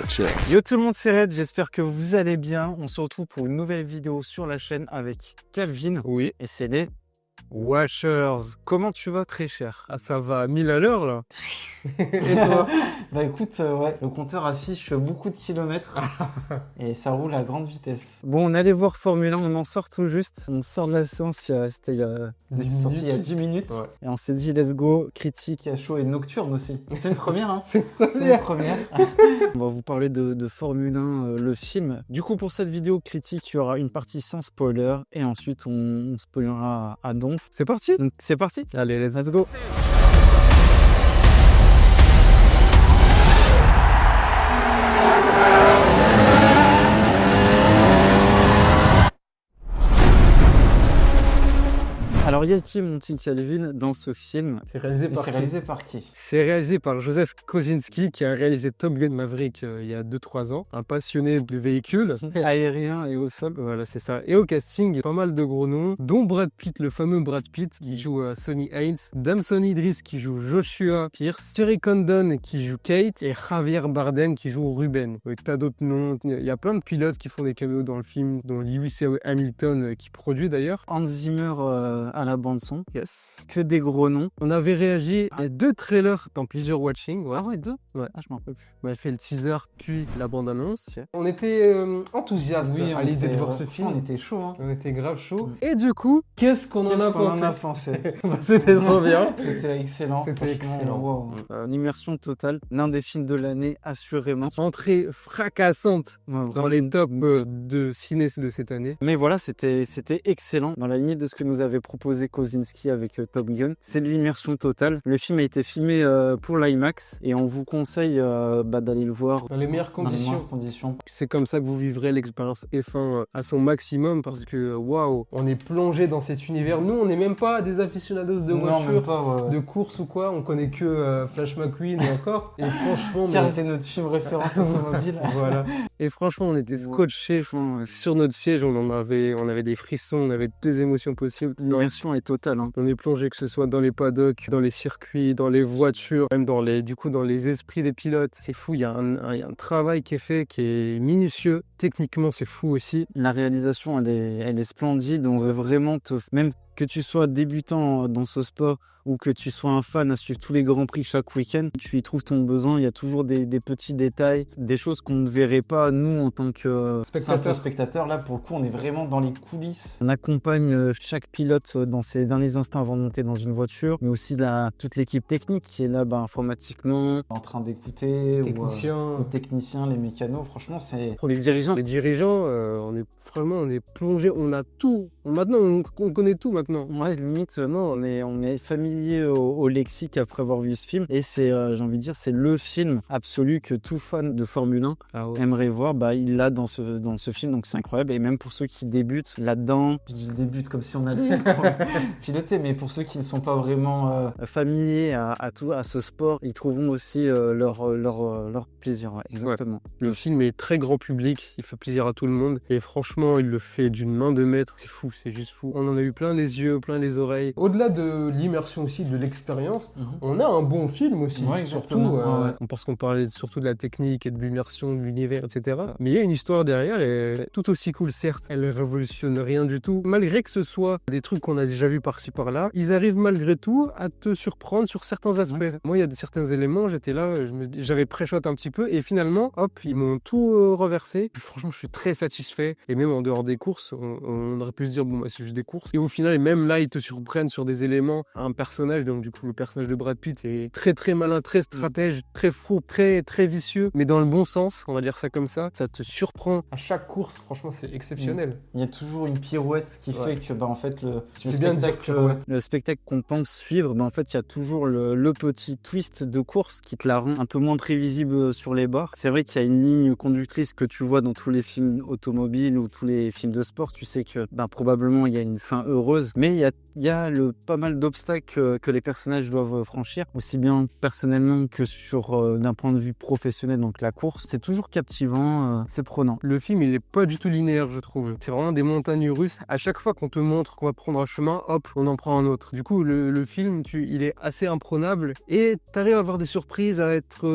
Productions. Yo tout le monde, c'est Red, j'espère que vous allez bien. On se retrouve pour une nouvelle vidéo sur la chaîne avec Calvin. Oui. Et c'est les Washers. Comment tu vas, très cher? Ah, ça va à 1000 à l'heure, là. Et toi? Bah écoute, ouais, le compteur affiche beaucoup de kilomètres et ça roule à grande vitesse. Bon, on allait voir Formule 1, on en sort tout juste. On sort de la séance, c'était il y a 10 minutes. Ouais. Et on s'est dit, let's go, critique à chaud et nocturne aussi. C'est une première, hein? C'est C'est une première. On va vous parler de Formule 1, le film. Du coup, pour cette vidéo critique, il y aura une partie sans spoiler et ensuite on spoilera à donf. C'est parti? Donc c'est parti. Allez, Let's go. Alors, y a-t-il, mon petit Calvin, dans ce film? C'est réalisé par C'est réalisé par qui? C'est réalisé par Joseph Kosinski, qui a réalisé Top Gun Maverick il y a 2-3 ans. Un passionné de véhicules. Aérien et au sol. Voilà, c'est ça. Et au casting, pas mal de gros noms, dont Brad Pitt, le fameux Brad Pitt, qui joue Sonny Haynes, Damson Idris, qui joue Joshua Pierce, Terry Condon, qui joue Kate, et Javier Bardem, qui joue Ruben. Et t'as d'autres noms. Il y a plein de pilotes qui font des caméos dans le film, dont Lewis Hamilton, qui produit d'ailleurs. Hans Zimmer à la bande-son. Yes. Que des gros noms. On avait réagi à 2 trailers dans plusieurs watchings. Ouais. Ah ouais, 2? Ouais. Ah, je m'en rappelle plus. On avait fait le teaser, puis la bande-annonce. On était enthousiastes à l'idée de voir ce film. On était chaud, hein. On était grave chaud. Et du coup, qu'est-ce qu'on en a pensé? Bah, C'était trop bien. C'était excellent. C'était excellent. Wow. Une immersion totale. L'un des films de l'année, assurément. Entrée fracassante Ouais, dans les tops de ciné de cette année. Mais voilà, c'était excellent. Dans la lignée de ce que nous avait proposé Kosinski avec Top Gun. C'est de l'immersion totale. Le film a été filmé pour l'IMAX et on vous conseille d'aller le voir Dans les meilleures dans les conditions. meilleures conditions. C'est comme ça que vous vivrez l'expérience F1 à son maximum parce que waouh, on est plongé dans cet univers. Nous, on n'est même pas des aficionados de Non, même voitures, pas, de course ou quoi. On connaît que Flash McQueen et encore. Et franchement, Car c'est notre film référence automobile. voilà. Et franchement, on était scotchés sur notre siège. On avait des frissons, on avait toutes les émotions possibles. L'immersion est totale. Hein. On est plongé, que ce soit dans les paddocks, dans les circuits, dans les voitures, même dans les esprits des pilotes. C'est fou, il y a un travail qui est fait, qui est minutieux. Techniquement, c'est fou aussi. La réalisation, elle est splendide. On veut vraiment même que tu sois débutant dans ce sport ou que tu sois un fan à suivre tous les grands prix chaque week-end, tu y trouves ton besoin. Il y a toujours des petits détails, des choses qu'on ne verrait pas nous en tant que simple spectateur. Là, pour le coup, on est vraiment dans les coulisses. On accompagne chaque pilote dans ses derniers instants avant de monter dans une voiture, mais aussi toute l'équipe technique qui est là informatiquement, en train d'écouter, Technicien. les techniciens, les mécanos. Franchement, c'est... Pour les dirigeants, on est plongé, on a tout. Maintenant, on connaît tout maintenant. Ouais, limite, non, on est familier au lexique après avoir vu ce film. Et c'est, j'ai envie de dire, c'est le film absolu que tout fan de Formule 1 aimerait voir. Il l'a dans ce film, donc c'est incroyable. Et même pour ceux qui débutent là-dedans, je dis débute comme si on allait piloter, mais pour ceux qui ne sont pas vraiment familiers à ce sport, ils trouveront aussi leur plaisir. Ouais, exactement. Ouais. Le film est très grand public, il fait plaisir à tout le monde. Et franchement, il le fait d'une main de maître. C'est fou, c'est juste fou. On en a eu plein les yeux, plein les oreilles. Au-delà de l'immersion aussi, de l'expérience, on a un bon film aussi. Ouais, surtout, parce qu'on parlait surtout de la technique et de l'immersion de l'univers, etc. Mais il y a une histoire derrière, et tout aussi cool, certes. Elle ne révolutionne rien du tout. Malgré que ce soit des trucs qu'on a déjà vus par-ci par-là, ils arrivent malgré tout à te surprendre sur certains aspects. Ouais. Moi, il y a certains éléments, j'étais là, j'avais pré-shot un petit peu, et finalement, hop, ils m'ont tout reversé. Franchement, je suis très satisfait. Et même en dehors des courses, on aurait pu se dire, bon, c'est juste des courses. Et au final, même là, ils te surprennent sur des éléments. Un personnage, donc du coup, le personnage de Brad Pitt est très très malin, très stratège, très fou, très très vicieux, mais dans le bon sens, on va dire ça comme ça. Ça te surprend à chaque course. Franchement, c'est exceptionnel. Il y a toujours une pirouette qui fait que, en fait, le spectacle qu'on pense suivre, en fait, il y a toujours le petit twist de course qui te la rend un peu moins prévisible sur les bords. C'est vrai qu'il y a une ligne conductrice que tu vois dans tous les films automobiles ou tous les films de sport. Tu sais que probablement il y a une fin heureuse, choses, mais il y a pas mal d'obstacles que les personnages doivent franchir, aussi bien personnellement que sur d'un point de vue professionnel, donc la course. C'est toujours captivant, c'est prenant. Le film, il est pas du tout linéaire, je trouve. C'est vraiment des montagnes russes. À chaque fois qu'on te montre qu'on va prendre un chemin, hop, on en prend un autre. Du coup, le film, il est assez imprenable et t'arrives à avoir des surprises, à être...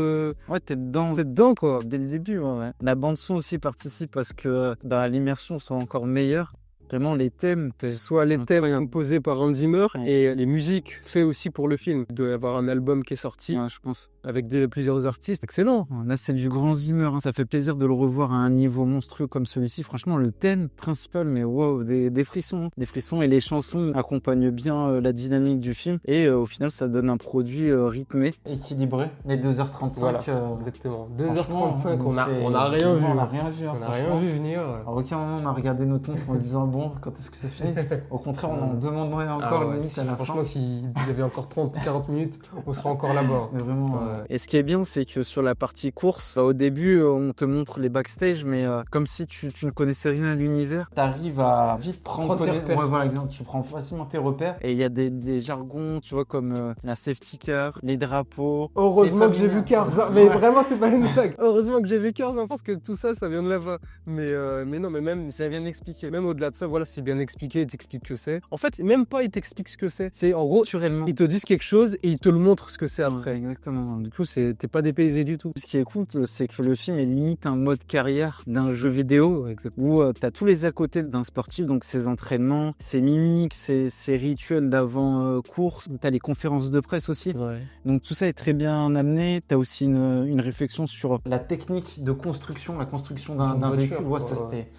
Ouais, t'es dedans quoi. dès le début. Ouais. La bande-son aussi participe parce que l'immersion soit encore meilleure. Vraiment, les thèmes, soit les thèmes composés par Hans Zimmer et les musiques faites aussi pour le film. Il doit y avoir un album qui est sorti, je pense, avec plusieurs artistes. Excellent. Là, c'est du grand Zimmer. Ça fait plaisir de le revoir à un niveau monstrueux comme celui-ci. Franchement, le thème principal, mais wow, des frissons. Des frissons et les chansons accompagnent bien la dynamique du film. Et au final, ça donne un produit rythmé, équilibré. Les 2h35. Voilà, exactement. 2h35, on n'a rien vu. On n'a rien vu. On n'a rien vu venir. À aucun moment, on a regardé notre montre en se disant bon, quand est-ce que c'est fini? Au contraire, on en demanderait encore limite à la fin. Franchement, s'il y avait encore 30-40 minutes, on serait encore là-bas. Mais vraiment. Et ce qui est bien, c'est que sur la partie course, au début, on te montre les backstage, mais comme si tu ne connaissais rien à l'univers. Tu arrives à vite prendre tes repères. Ouais, voilà, exemple, tu prends facilement tes repères. Et il y a des jargons, tu vois, comme la safety car, les drapeaux. Heureusement que j'ai vu Cars. Mais vraiment, c'est pas une blague. Heureusement que j'ai vu Cars. Je pense que tout ça, ça vient de là-bas. Mais non, mais même, ça vient d'expliquer. Même au-delà de ça, voilà, c'est bien expliqué, il t'explique que c'est. En fait, même pas il t'explique ce que c'est. C'est en gros, naturellement, ils te disent quelque chose et ils te le montrent ce que c'est après. Exactement. Du coup, t'es pas dépaysé du tout. Ce qui est cool, c'est que le film est limite un mode carrière d'un jeu vidéo où t'as tous les à côté d'un sportif, donc ses entraînements, ses mimiques, ses rituels d'avant-course. T'as les conférences de presse aussi. Ouais. Donc tout ça est très bien amené. T'as aussi une réflexion sur la technique de construction, la construction d'un véhicule. Ouais, ça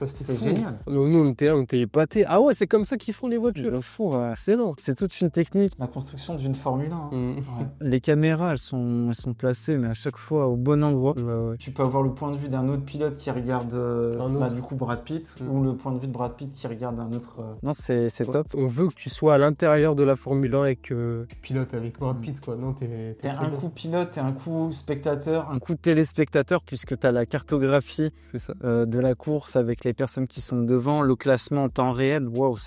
c'était génial. Nous, on était épatés. Ah ouais, c'est comme ça qu'ils font les voitures. Le fou, c'est long. C'est toute une technique. La construction d'une Formule 1. Ouais. Les caméras, elles sont placées, mais à chaque fois au bon endroit. Ouais. Tu peux avoir le point de vue d'un autre pilote qui regarde du coup Brad Pitt, ou le point de vue de Brad Pitt qui regarde un autre. Non, c'est top. On veut que tu sois à l'intérieur de la Formule 1 et que tu pilotes avec Brad Pitt, quoi. Non, t'es un coup pilote et un coup spectateur, un coup téléspectateur, puisque t'as la cartographie de la course avec les personnes qui sont devant, le classement en temps réel. Waouh,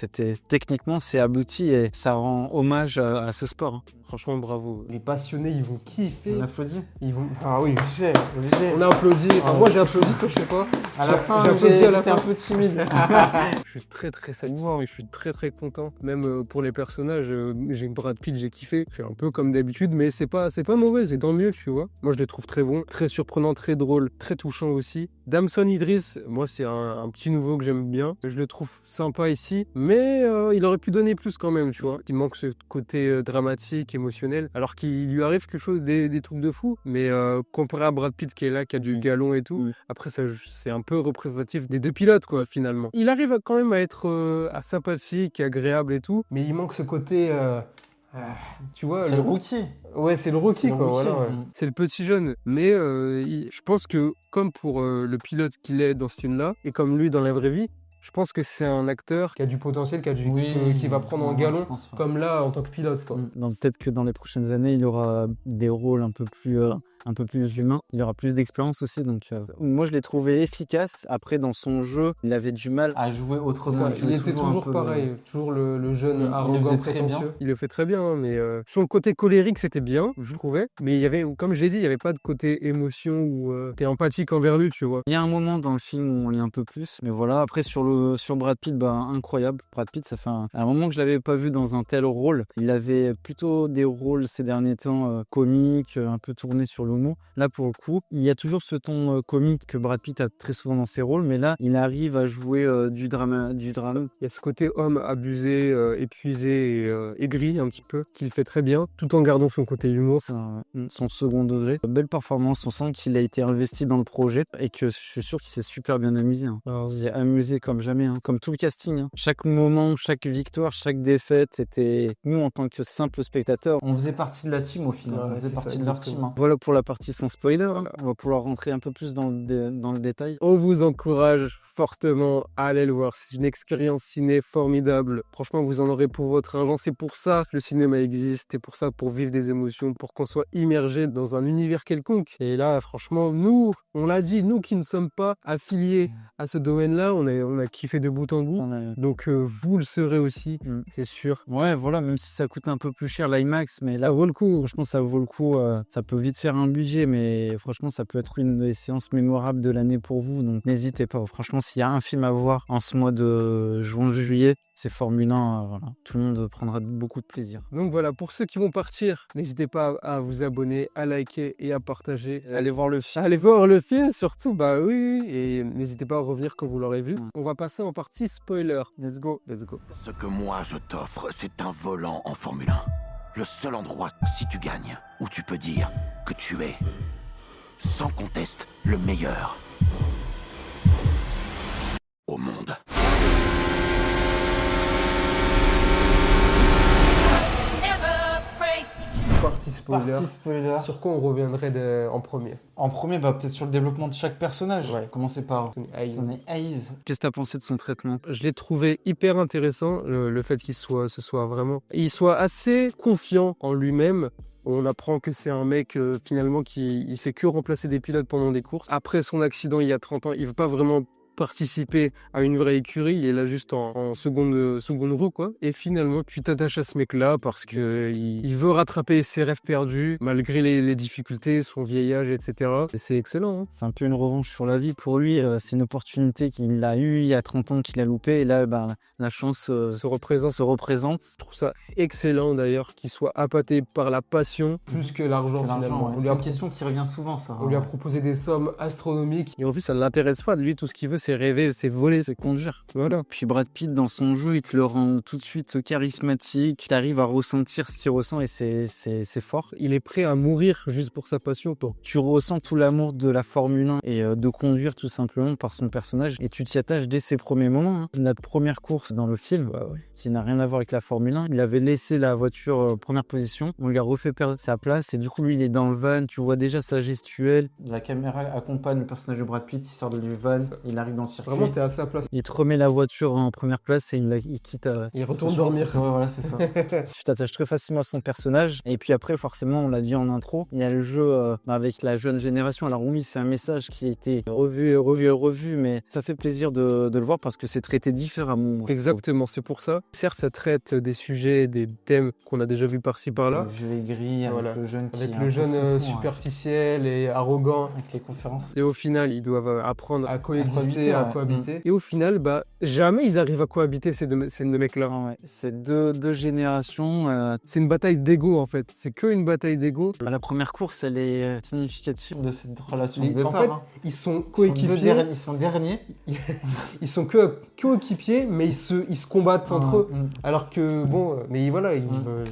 techniquement c'est abouti et ça rend hommage à ce sport. Franchement, bravo. Les passionnés, ils vont kiffer. On applaudit. Ah oui, obligé. On a applaudi. Moi, j'ai applaudi, toi, je sais pas. À la fin, j'étais un peu timide. Je suis très, très satisfait. Je suis très, très content. Même pour les personnages, j'ai Brad Pitt, j'ai kiffé. C'est un peu comme d'habitude, mais c'est pas mauvais. C'est tant mieux, tu vois. Moi, je les trouve très bons, très surprenants, très drôles, très touchants aussi. Damson Idris, moi, c'est un petit nouveau que j'aime bien. Je le trouve sympa ici, mais il aurait pu donner plus quand même, tu vois. Il manque ce côté dramatique, émotionnel, alors qu'il lui arrive quelque chose, des trucs de fou, mais comparé à Brad Pitt qui est là, qui a du galon et tout, après ça c'est un peu représentatif des deux pilotes quoi finalement. Il arrive quand même à être sympathique, agréable et tout, mais il manque ce côté tu vois, c'est le rookie. Ouais, c'est le rookie quoi. Voilà, ouais. C'est le petit jeune, mais je pense que comme pour le pilote qu'il est dans ce film là et comme lui dans la vraie vie, je pense que c'est un acteur qui a du potentiel, qui va prendre en galon, comme là en tant que pilote. Peut-être que dans les prochaines années, il y aura des rôles un peu plus humains. Il y aura plus d'expérience aussi. Donc, moi, je l'ai trouvé efficace. Après, dans son jeu, il avait du mal à jouer autrement. Il était toujours pareil, toujours le jeune arrogant, prétentieux. Il le fait très bien, mais son côté colérique, c'était bien, je trouvais. Mais il y avait, comme j'ai dit, il n'y avait pas de côté émotion ou t'es empathique envers lui, tu vois. Il y a un moment dans le film où on lit un peu plus, mais voilà. Après, sur Brad Pitt, incroyable. Brad Pitt, ça fait un moment que je l'avais pas vu dans un tel rôle. Il avait plutôt des rôles ces derniers temps comiques, un peu tournés sur l'humour. Là, pour le coup, il y a toujours ce ton comique que Brad Pitt a très souvent dans ses rôles, mais là, il arrive à jouer du drame. Il y a ce côté homme abusé, épuisé et aigri un petit peu, qu'il fait très bien, tout en gardant son côté humour. C'est son second degré. Belle performance, on sent qu'il a été investi dans le projet et que je suis sûr qu'il s'est super bien amusé. Il s'est amusé comme jamais, comme tout le casting. Chaque moment, chaque victoire, chaque défaite, c'était nous en tant que simples spectateurs. On faisait partie de la team au final, on faisait partie de leur team. Voilà pour la partie sans spoiler. Hein. On va pouvoir rentrer un peu plus dans le détail. On vous encourage fortement à aller le voir. C'est une expérience ciné formidable. Franchement, vous en aurez pour votre argent. C'est pour ça que le cinéma existe. C'est pour ça, pour vivre des émotions, pour qu'on soit immergé dans un univers quelconque. Et là, franchement, nous, on l'a dit, nous qui ne sommes pas affiliés à ce domaine-là, on a kiffé de bout en bout. Donc, vous le serez aussi, c'est sûr. Ouais, voilà, même si ça coûte un peu plus cher l'IMAX, mais là, vaut le coup. Je pense que ça vaut le coup. Ça peut vite faire un budget, mais franchement, ça peut être une des séances mémorables de l'année pour vous. Donc, n'hésitez pas. Franchement, s'il y a un film à voir en ce mois de juin-juillet, c'est Formule 1. Voilà. Tout le monde prendra beaucoup de plaisir. Donc voilà, pour ceux qui vont partir, n'hésitez pas à vous abonner, à liker et à partager. Allez voir le film. Allez voir le film, surtout, bah oui. Et n'hésitez pas à revenir quand vous l'aurez vu. On va passer en partie spoiler. Let's go, let's go. Ce que moi je t'offre, c'est un volant en Formule 1. Le seul endroit, si tu gagnes, où tu peux dire que tu es, sans conteste, le meilleur au monde. Partie spoiler. Partie spoiler. Sur quoi on reviendrait en premier? En premier, peut-être sur le développement de chaque personnage. Ouais. Commencer par Sonny Hayes. Qu'est-ce que tu as pensé de son traitement? Je l'ai trouvé hyper intéressant, le fait qu'il soit assez confiant en lui-même. On apprend que c'est un mec finalement qui fait que remplacer des pilotes pendant des courses. Après son accident il y a 30 ans, il veut pas vraiment participer à une vraie écurie, il est là juste en seconde roue quoi. Et finalement tu t'attaches à ce mec là parce que il veut rattraper ses rêves perdus malgré les difficultés, son vieil âge, etc. Et c'est excellent. Hein. C'est un peu une revanche sur la vie pour lui. C'est une opportunité qu'il a eue il y a 30 ans qu'il a loupé et là la chance se représente. Je trouve ça excellent d'ailleurs qu'il soit appâté par la passion plus que l'argent finalement. Ouais. C'est une question qui revient souvent ça. On lui a proposé des sommes astronomiques et en plus ça ne l'intéresse pas. Lui tout ce qu'il veut c'est rêver, c'est voler, c'est conduire. Voilà. Puis Brad Pitt dans son jeu, il te le rend tout de suite charismatique. Tu arrives à ressentir ce qu'il ressent et c'est fort. Il est prêt à mourir juste pour sa passion. Tu ressens tout l'amour de la Formule 1 et de conduire tout simplement par son personnage et tu t'y attaches dès ses premiers moments. Hein. Notre première course dans le film, qui n'a rien à voir avec la Formule 1, il avait laissé la voiture première position, on lui a refait perdre sa place et du coup lui il est dans le van, tu vois déjà sa gestuelle. La caméra accompagne le personnage de Brad Pitt, il sort du van, il arrive dans le circuit. Vraiment, t'es à sa place. Il te remet la voiture en première place et il quitte. Il retourne dormir. Ouais, voilà, c'est ça. Tu t'attaches très facilement à son personnage. Et puis après, forcément, on l'a dit en intro, il y a le jeu avec la jeune génération. Alors oui, c'est un message qui a été revu, mais ça fait plaisir de le voir parce que c'est traité différemment. Exactement, c'est pour ça. Certes, ça traite des sujets, des thèmes qu'on a déjà vus par-ci par-là. Le vieux aigri, voilà. avec le jeune superficiel et arrogant. Avec les conférences. Et au final, ils doivent apprendre à cohabiter. Cohabiter. Et au final, jamais ils arrivent à cohabiter ces deux mecs-là. Ouais. C'est deux générations. C'est une bataille d'ego en fait. C'est que une bataille d'ego. La première course, elle est significative de cette relation de départ. En fait, ils sont coéquipiers. Ils sont derniers. Ils sont coéquipiers, mais ils se combattent entre eux. Alors que mais voilà,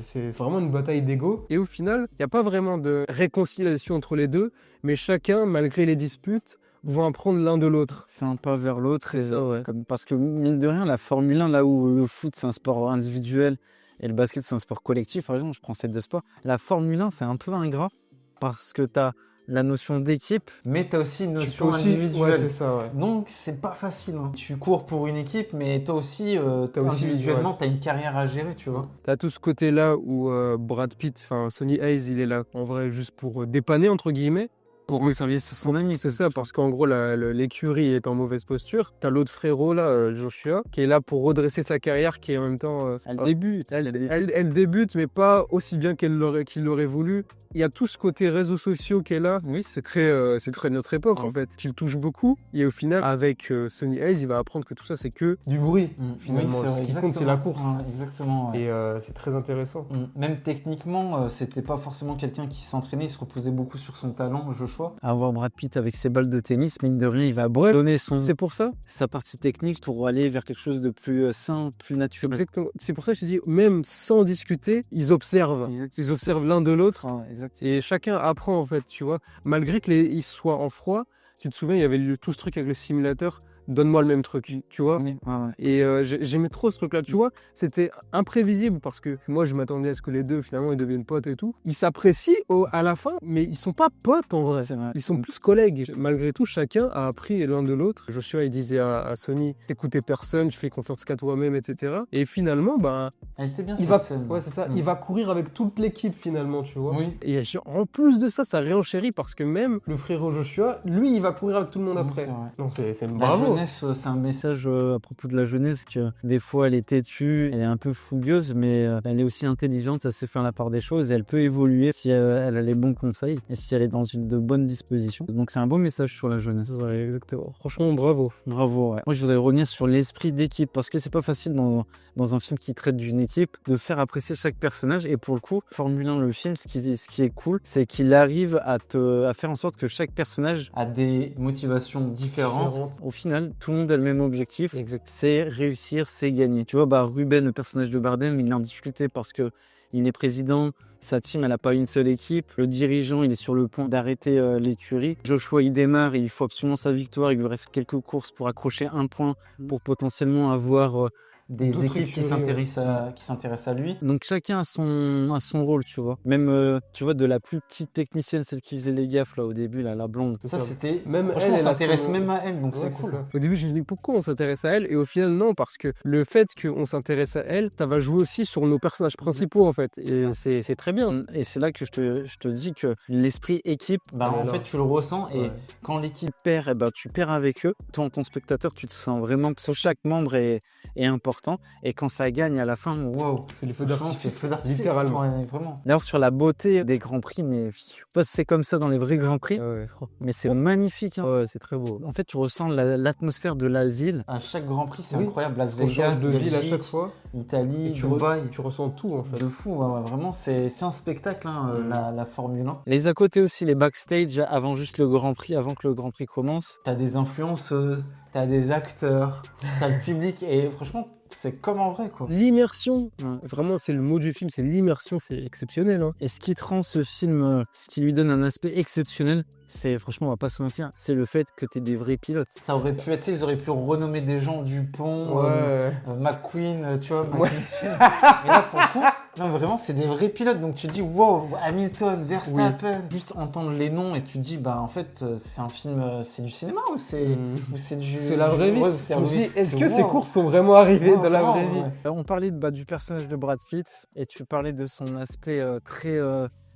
c'est vraiment une bataille d'ego. Et au final, il n'y a pas vraiment de réconciliation entre les deux, mais chacun, malgré les disputes, vont apprendre l'un de l'autre. Fait un pas vers l'autre. Parce que, mine de rien, la Formule 1, là où le foot, c'est un sport individuel et le basket, c'est un sport collectif, par exemple, je prends ces deux sports. La Formule 1, c'est un peu ingrat parce que tu as la notion d'équipe, mais tu as aussi une notion individuelle. Ouais, c'est ça, ouais. Donc, c'est pas facile. Hein. Tu cours pour une équipe, mais toi aussi, individuellement, tu as une carrière à gérer, tu vois. Tu as tout ce côté-là où Brad Pitt, Sonny Hayes, il est là, en vrai, juste pour dépanner, entre guillemets. Pour servir son ami. C'est ça, parce qu'en gros, l'écurie est en mauvaise posture. T'as l'autre frérot, là, Joshua, qui est là pour redresser sa carrière, qui est en même temps... Elle débute. Elle débute, mais pas aussi bien qu'il l'aurait voulu. Il y a tout ce côté réseaux sociaux qui est là. Oui, c'est très notre époque, en fait, qui le touche beaucoup. Et au final, avec Sonny Hayes, il va apprendre que tout ça, c'est que du bruit, finalement. Oui, ce qui compte, c'est la course. Exactement. Ouais. Et c'est très intéressant. Même techniquement, c'était pas forcément quelqu'un qui s'entraînait. Il se reposait beaucoup sur son talent, Joshua. Avoir Brad Pitt avec ses balles de tennis, mine de rien, il va donner C'est pour ça sa partie technique pour aller vers quelque chose de plus sain, plus naturel. Exactement. C'est pour ça que je te dis, même sans discuter, ils observent. Ils observent l'un de l'autre. Et chacun apprend, en fait, tu vois. Malgré qu'ils soient en froid, tu te souviens, il y avait tout ce truc avec le simulateur donne-moi le même truc, tu vois. Oui, ouais, ouais. Et j'aimais trop ce truc-là, tu vois. C'était imprévisible parce que moi, je m'attendais à ce que les deux, finalement, ils deviennent potes et tout. Ils s'apprécient à la fin, mais ils sont pas potes en vrai. C'est vrai. Ils sont plus collègues. Malgré tout, chacun a appris l'un de l'autre. Joshua, il disait à Sony, t'écoutais personne, je fais confiance qu'à toi-même, etc. Et finalement, ben, Elle était bien il cette va, scène. ouais, c'est ça. Il va courir avec toute l'équipe finalement, tu vois. Oui. Et en plus de ça réenchérit parce que même le frérot Joshua, lui, il va courir avec tout le monde Oui, après. c'est vrai. Donc c'est La bravo. jeunesse, c'est un message à propos de la jeunesse que des fois elle est têtue, elle est un peu fougueuse, mais elle est aussi intelligente, elle sait faire la part des choses et elle peut évoluer si elle a les bons conseils et si elle est dans de bonnes dispositions. Donc c'est un beau message sur la jeunesse. Ouais, exactement. Franchement, bravo. Bravo, ouais. Moi je voudrais revenir sur l'esprit d'équipe parce que c'est pas facile dans un film qui traite d'une équipe de faire apprécier chaque personnage et pour le coup, Formule 1, le film, ce qui est cool, c'est qu'il arrive à faire en sorte que chaque personnage a des motivations différentes. Au final, tout le monde a le même objectif, c'est réussir, c'est gagner. Tu vois, Ruben, le personnage de Bardem, il est en difficulté parce que il est président, sa team, elle n'a pas une seule équipe. Le dirigeant, il est sur le point d'arrêter l'écurie. Joshua, il démarre, il faut absolument sa victoire. Il voudrait faire quelques courses pour accrocher un point, pour potentiellement avoir des équipes qui s'intéressent à lui. Donc chacun a son rôle, tu vois. Même, tu vois, de la plus petite technicienne, celle qui faisait les gaffes là au début, là, la blonde. Ça, c'était... Même franchement, on s'intéresse même à elle, donc ouais, c'est cool. Ça. Au début, je me dis pourquoi on s'intéresse à elle et au final, non, parce que le fait qu'on s'intéresse à elle, ça va jouer aussi sur nos personnages principaux en fait. Et c'est très bien. Et c'est là que je te dis que l'esprit équipe, en fait, tu le ressens et quand l'équipe perd, tu perds avec eux. Toi, en tant que spectateur, tu te sens vraiment que chaque membre est important. Et quand ça gagne à la fin, waouh, c'est les feux d'artifice. C'est feux d'artifice, littéralement. Ouais, vraiment. D'ailleurs, sur la beauté des grands prix, mais c'est comme ça dans les vrais grands prix. Ouais. Mais c'est magnifique. Hein. Ouais, c'est très beau. En fait, tu ressens l'atmosphère de la ville. À chaque grand prix, c'est incroyable. Las Vegas, de Belgique, ville à chaque fois. Italie, Dubaï. Tu ressens tout en fait. De fou, vraiment, c'est un spectacle, la Formule 1. Les à côté aussi, les backstage, avant juste le Grand Prix, avant que le Grand Prix commence. T'as des influenceuses, t'as des acteurs, t'as le public, et franchement, c'est comme en vrai, quoi. L'immersion, vraiment, c'est le mot du film, c'est l'immersion, c'est exceptionnel. Hein. Et ce qui te rend ce film, ce qui lui donne un aspect exceptionnel, c'est, franchement, on va pas se mentir, c'est le fait que t'es des vrais pilotes. Ça aurait pu être, ils auraient pu renommer des gens Dupont, McQueen, tu vois, McQueen. Mais là, pour le coup, non, vraiment, c'est des vrais pilotes. Donc tu dis, wow, Hamilton, Verstappen. Juste entendre les noms et tu dis, en fait, c'est un film, c'est du cinéma ou c'est c'est la vraie vie. Ouais, est-ce que ces courses sont vraiment arrivées dans la vraie vie? On parlait du personnage de Brad Pitt et tu parlais de son aspect très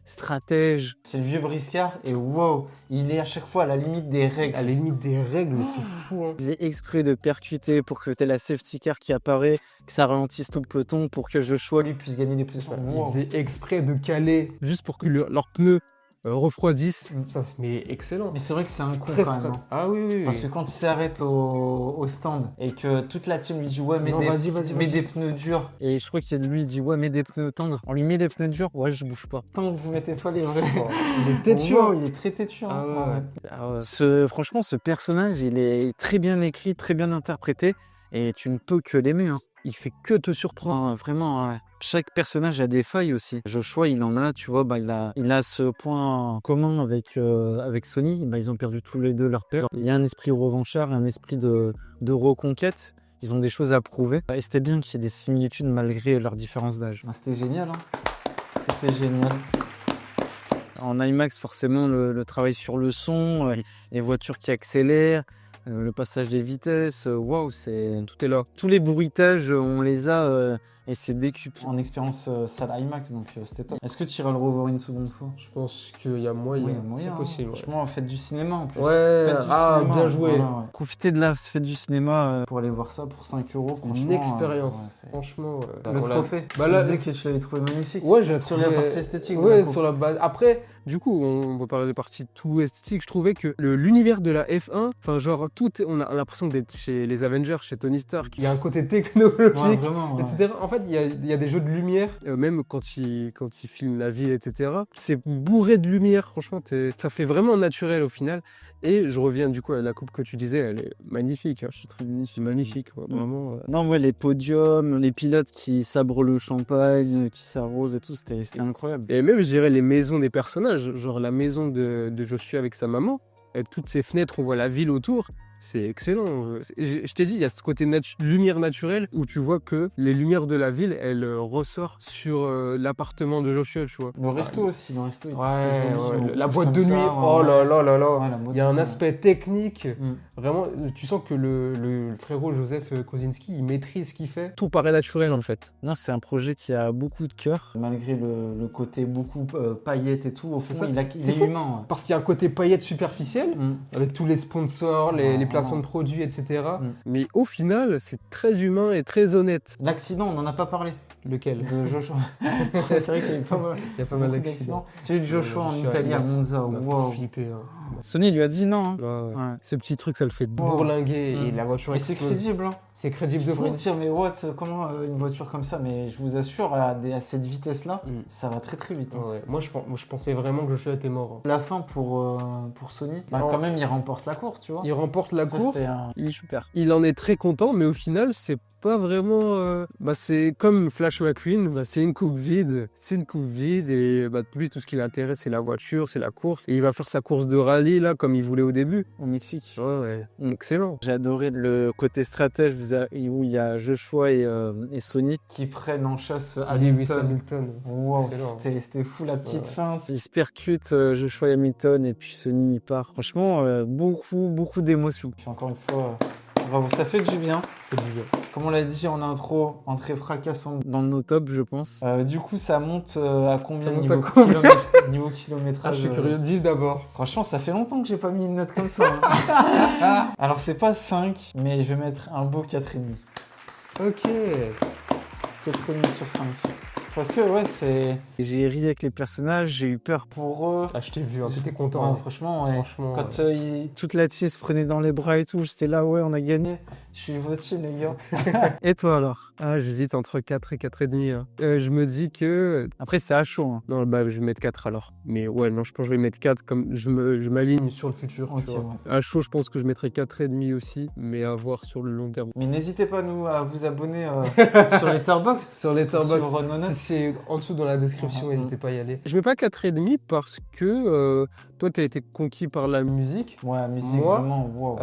stratège. C'est le vieux briscard et wow, il est à chaque fois à la limite des règles. À la limite des règles, c'est fou. Hein. Il faisait exprès de percuter pour que t'aies la safety car qui apparaît, que ça ralentisse tout le peloton pour que Joshua lui puisse gagner des positions. Il faisait exprès de caler juste pour que leurs pneus refroidissent. Ça, mais excellent. Mais c'est vrai que c'est un con très quand même. Ah oui. Parce que quand il s'arrête au stand et que toute la team lui dit ouais, mets des pneus durs. Et je crois qu'il lui dit ouais, mets des pneus tendres. On lui met des pneus durs, ouais, je bouge pas. Tant que vous mettez pas les vrais. Il est têtu. Il est très têtu. Franchement, ce personnage, il est très bien écrit, très bien interprété et tu ne peux que l'aimer. Hein. Il fait que te surprendre, vraiment. Chaque personnage a des failles aussi. Joshua, il en a, tu vois, il a ce point commun avec Sony. Ils ont perdu tous les deux leur père. Il y a un esprit revanchard, un esprit de reconquête. Ils ont des choses à prouver. Et c'était bien qu'il y ait des similitudes malgré leurs différences d'âge. C'était génial, hein. C'était génial. En IMAX, forcément, le travail sur le son, les voitures qui accélèrent, le passage des vitesses, waouh, tout est là. Tous les bruitages, on les a et c'est décuplé. En expérience salle IMAX, donc c'était top. Est-ce que tu iras le revoir une seconde fois? Je pense qu'il y a moyen. C'est possible. Franchement, faites du cinéma en plus. Cinéma, bien joué. Voilà, Profitez de la fête du cinéma pour aller voir ça pour 5 €. Une expérience. Franchement. Le trophée. Tu disais que tu l'avais trouvé magnifique. Ouais, j'ai sur la partie esthétique. Sur la base. Après, du coup, on va parler des parties tout esthétiques. Je trouvais que l'univers de la F1, enfin, genre, on a l'impression d'être chez les Avengers, chez Tony Stark. Il y a un côté technologique, etc. En fait, il y a des jeux de lumière, même quand il filme la ville, etc. C'est bourré de lumière, franchement, ça fait vraiment naturel au final. Et je reviens du coup à la coupe que tu disais, elle est magnifique, hein. Je suis très magnifique, vraiment. Non, les podiums, les pilotes qui sabrent le champagne, qui s'arrosent et tout, c'était incroyable. Et même, je dirais, les maisons des personnages, genre la maison de Joshua avec sa maman, et toutes ces fenêtres, on voit la ville autour. C'est excellent. Je t'ai dit, il y a ce côté lumière naturelle où tu vois que les lumières de la ville, elles ressortent sur l'appartement de Joshua, tu vois. Le resto aussi, le resto. La boîte de nuit, oh là là là là. Ouais, la boîte Il y a de un nuit. aspect technique. Mm. Vraiment, tu sens que le frérot Joseph Kosinski, il maîtrise ce qu'il fait. Tout paraît naturel en fait. Non, c'est un projet qui a beaucoup de cœur. Malgré le côté beaucoup paillettes et tout, au fond, ça. il C'est est fou. humain. Ouais. Parce qu'il y a un côté paillette superficiel, avec tous les sponsors, les placements vraiment. de produits, etc. Mm. Mais au final, c'est très humain et très honnête. L'accident, on n'en a pas parlé. Lequel? De Joshua. C'est vrai qu'il y a eu pas mal, Il y a pas mal beaucoup d'accidents. Celui de Joshua en Italie à Monza. On a Wow. flippé. Hein. Sony lui a dit non. Hein. Ouais. Ouais. Ce petit truc, ça le fait bourlinguer et la voiture Mais c'est explose. crédible. Hein. C'est crédible de Je pourrais fou. dire, mais what, comment une voiture comme ça? Mais je vous assure, à cette vitesse-là, ça va très très vite. Hein. Ouais. Moi, je pensais vraiment que Joshua était mort. La fin pour Sony, bah, quand même, il remporte la course, tu vois. Il remporte la Ça, course. il est super. Il en est très content, mais au final, c'est pas vraiment. C'est comme Flash McQueen, c'est une coupe vide. C'est une coupe vide et lui, tout ce qui l'intéresse, c'est la voiture, c'est la course. Et il va faire sa course de rallye, là, comme il voulait au début. Au Mexique. Ouais. Excellent. J'ai adoré le côté stratège où il y a Joshua et Sony qui prennent en chasse Lewis Hamilton. Hamilton. Wow, Excellent. c'était fou la petite Ouais. feinte. Ils se percutent Joshua et Hamilton et puis Sony il part. Franchement, beaucoup d'émotions. Puis encore une fois, bravo, ça fait du bien. Comme on l'a dit en intro, entrée fracassante dans nos tops, je pense. Du coup, ça monte à combien Ça monte niveau à combien kilomètre, niveau kilométrage Je suis curieux de vivre d'abord. Franchement, ça fait longtemps que j'ai pas mis une note comme ça. Hein. Alors, c'est pas 5, mais je vais mettre un beau 4,5. Ok. 4,5 sur 5. Parce que, ouais, c'est. J'ai ri avec les personnages, j'ai eu peur pour eux. Ah, je t'ai vu, hein, t'étais content. Ouais, franchement, ouais. Franchement, Quand toute la team se prenait dans les bras et tout, j'étais là, ouais, on a gagné. Je suis votre team, les gars. Et toi alors? Ah, j'hésite entre 4 et 4,5. Hein. Je me dis que. Après, c'est à chaud. Hein. Non, je vais mettre 4 alors. Mais ouais, non, je pense que je vais mettre 4 comme je m'aligne sur le futur. Ok, tu vois. ouais. À chaud, je pense que je mettrai 4,5 aussi, mais à voir sur le long terme. Mais n'hésitez pas à vous abonner sur Letterboxd. Sur Letterboxd, Sur Nonote. c'est en dessous dans la description, Mhm. n'hésitez pas à y aller. Je mets pas 4,5 parce que toi, tu as été conquis par la musique. Ouais, la musique, Moi, vraiment, wow.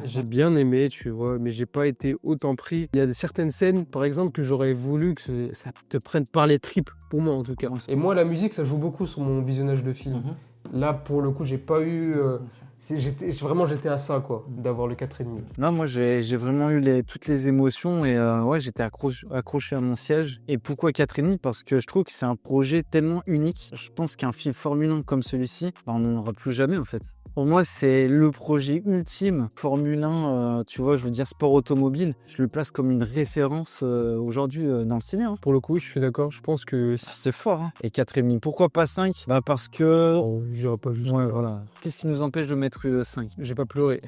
J'ai bien aimé, tu vois, mais j'ai pas été autant pris. Il y a certaines scènes, par exemple, que j'aurais voulu que ça te prenne par les tripes, pour moi en tout cas. Et moi, la musique, ça joue beaucoup sur mon visionnage de film. Là, pour le coup, j'ai pas eu... J'étais à ça, quoi, d'avoir le 4,5. Non, moi j'ai vraiment eu toutes les émotions et ouais, j'étais accroché à mon siège. Et pourquoi 4,5? Parce que je trouve que c'est un projet tellement unique. Je pense qu'un film Formule 1 comme celui-ci, on n'en aura plus jamais en fait. Pour moi, c'est le projet ultime. Formule 1, tu vois, je veux dire sport automobile, je le place comme une référence aujourd'hui dans le ciné. Hein. Pour le coup, je suis d'accord, je pense que... C'est fort. Hein. Et 4,5. Pourquoi pas 5? Bah parce que... Oh, j'irai pas jusqu'à... Ouais, voilà. Qu'est-ce qui nous empêche de mettre 5? J'ai pas pleuré.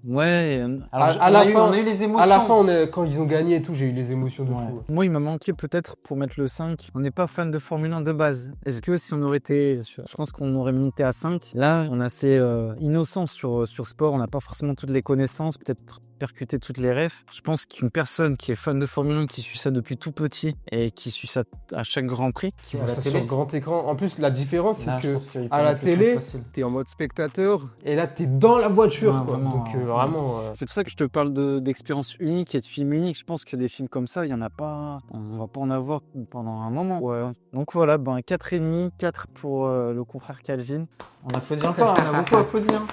Ouais. Alors, à la fin, on a eu les émotions. À la fin, quand ils ont gagné et tout, j'ai eu les émotions de fou. Moi, il m'a manqué peut-être pour mettre le 5. On n'est pas fan de Formule 1 de base. Est-ce que si on aurait été... Je pense qu'on aurait monté à 5. Là, on est assez innocent sur sport. On n'a pas forcément toutes les connaissances. Peut-être percuter toutes les refs. Je pense qu'une personne qui est fan de Formule 1, qui suit ça depuis tout petit et qui suit ça à chaque Grand Prix, Qui voit ça sur grand écran. En plus, la différence, là, c'est je pense que à la télé, t'es en mode spectateur et là, t'es dans la voiture. Ouais, quoi. vraiment, Donc, vraiment... C'est pour ça que je te parle d'expérience unique et de film unique. Je pense que des films comme ça, il n'y en a pas. On va pas en avoir pendant un moment. Ouais. Donc voilà, 4,5, 4 pour le confrère Calvin. On applaudit encore, on a beaucoup applaudi. Hein.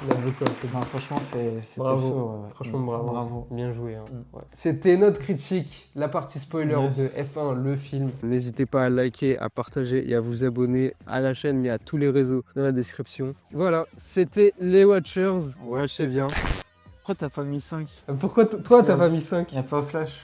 Non, franchement, c'était Bravo. chaud. Franchement, bravo. Bravo. Bien joué. Hein. Ouais. C'était notre critique, la partie spoiler Yes. de F1, le film. N'hésitez pas à liker, à partager et à vous abonner à la chaîne, mais à tous les réseaux dans la description. Voilà, c'était les Watchers. Ouais, je sais bien. Pourquoi t'as pas mis 5? Pourquoi toi, t'as pas mis 5? Il n'y a pas Flash.